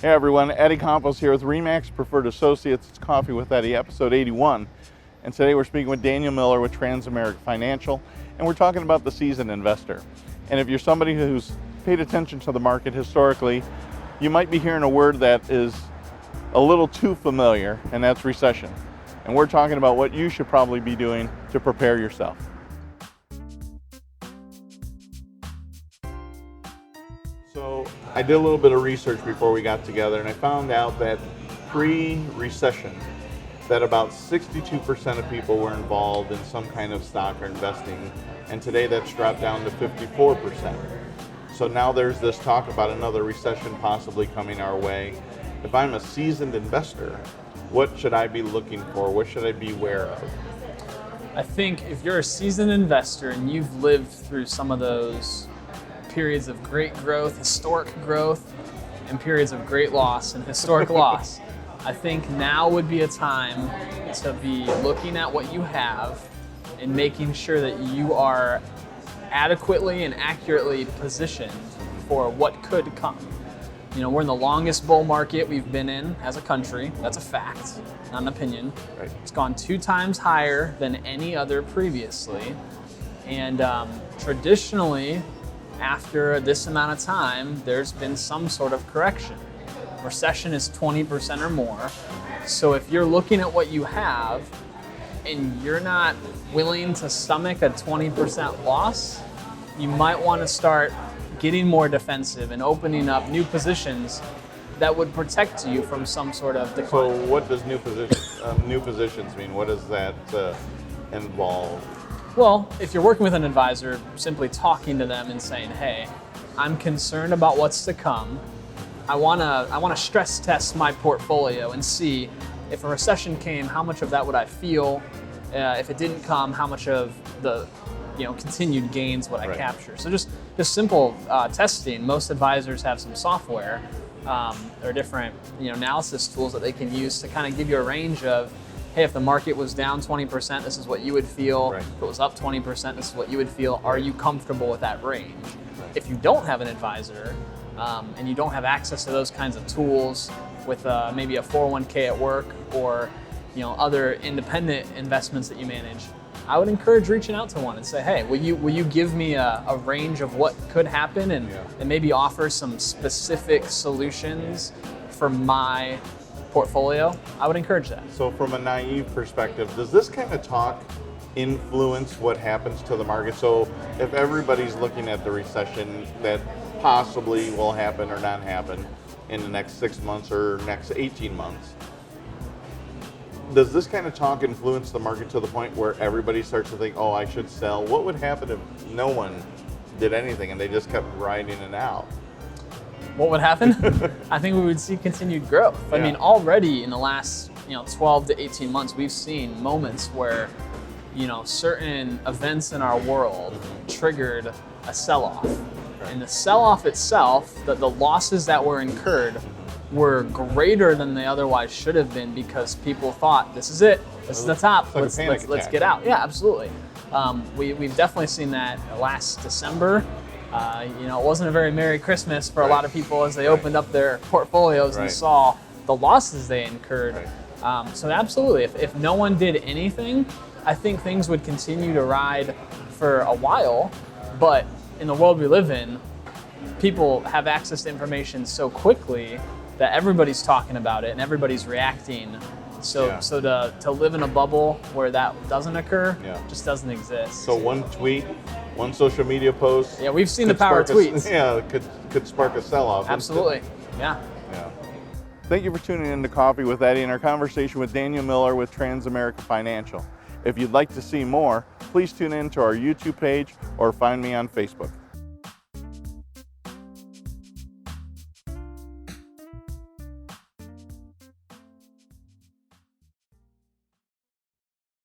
Hey everyone, Eddie Campos here with REMAX Preferred Associates. It's Coffee with Eddie, episode 81. And today we're speaking with Daniel Miller with TransAmerica Financial, and we're talking about the seasoned investor. And if you're somebody who's paid attention to the market historically, you might be hearing a word that is a little too familiar, and that's recession. And we're talking about what you should probably be doing to prepare yourself. So I did a little bit of research before we got together, and I found out that pre-recession, that about 62% of people were involved in some kind of stock or investing, and today that's dropped down to 54%. So now there's this talk about another recession possibly coming our way. If I'm a seasoned investor, what should I be looking for? What should I be aware of? I think if you're a seasoned investor and you've lived through some of those periods of great growth, historic growth, and periods of great loss and historic loss, I think now would be a time to be looking at what you have and making sure that you are adequately and accurately positioned for what could come. You know, we're in the longest bull market we've been in as a country. That's a fact, not an opinion. Right. It's gone 2 times higher than any other previously. And traditionally, after this amount of time, there's been some sort of correction. Recession is 20% or more. So if you're looking at what you have and you're not willing to stomach a 20% loss, you might want to start getting more defensive and opening up new positions that would protect you from some sort of decline. So what does new positions mean? What does that involve? Well, if you're working with an advisor, simply talking to them and saying, hey, I'm concerned about what's to come. I wanna stress test my portfolio and see if a recession came, how much of that would I feel? If it didn't come, how much of the continued gains would I capture? So just simple testing. Most advisors have some software or different analysis tools that they can use to kind of give you a range of, hey, if the market was down 20%, this is what you would feel. Right. If it was up 20%, this is what you would feel. Are you comfortable with that range? Right. If you don't have an advisor and you don't have access to those kinds of tools with maybe a 401k at work or other independent investments that you manage, I would encourage reaching out to one and say, hey, will you give me a range of what could happen and maybe offer some specific solutions for my portfolio? I would encourage that. So from a naive perspective, does this kind of talk influence what happens to the market? So if everybody's looking at the recession that possibly will happen or not happen in the next 6 months or next 18 months, does this kind of talk influence the market to the point where everybody starts to think, oh, I should sell? What would happen if no one did anything and they just kept riding it out? What would happen? I think we would see continued growth. I mean, already in the last 12 to 18 months, we've seen moments where certain events in our world triggered a sell-off. And the sell-off itself, the losses that were incurred were greater than they otherwise should have been because people thought, this is it, this is the top, like let's get out. Yeah, absolutely. We've definitely seen that last December. It wasn't a very Merry Christmas for a lot of people as they opened up their portfolios and saw the losses they incurred. So absolutely, if no one did anything, I think things would continue to ride for a while. But in the world we live in, people have access to information so quickly that everybody's talking about it and everybody's reacting. So to live in a bubble where that doesn't occur just doesn't exist. So one tweet, one social media post. Yeah, we've seen the power of tweets. Could spark a sell-off. Absolutely. Yeah. Thank you for tuning in to Coffee with Eddie and our conversation with Daniel Miller with TransAmerica Financial. If you'd like to see more, please tune in to our YouTube page or find me on Facebook.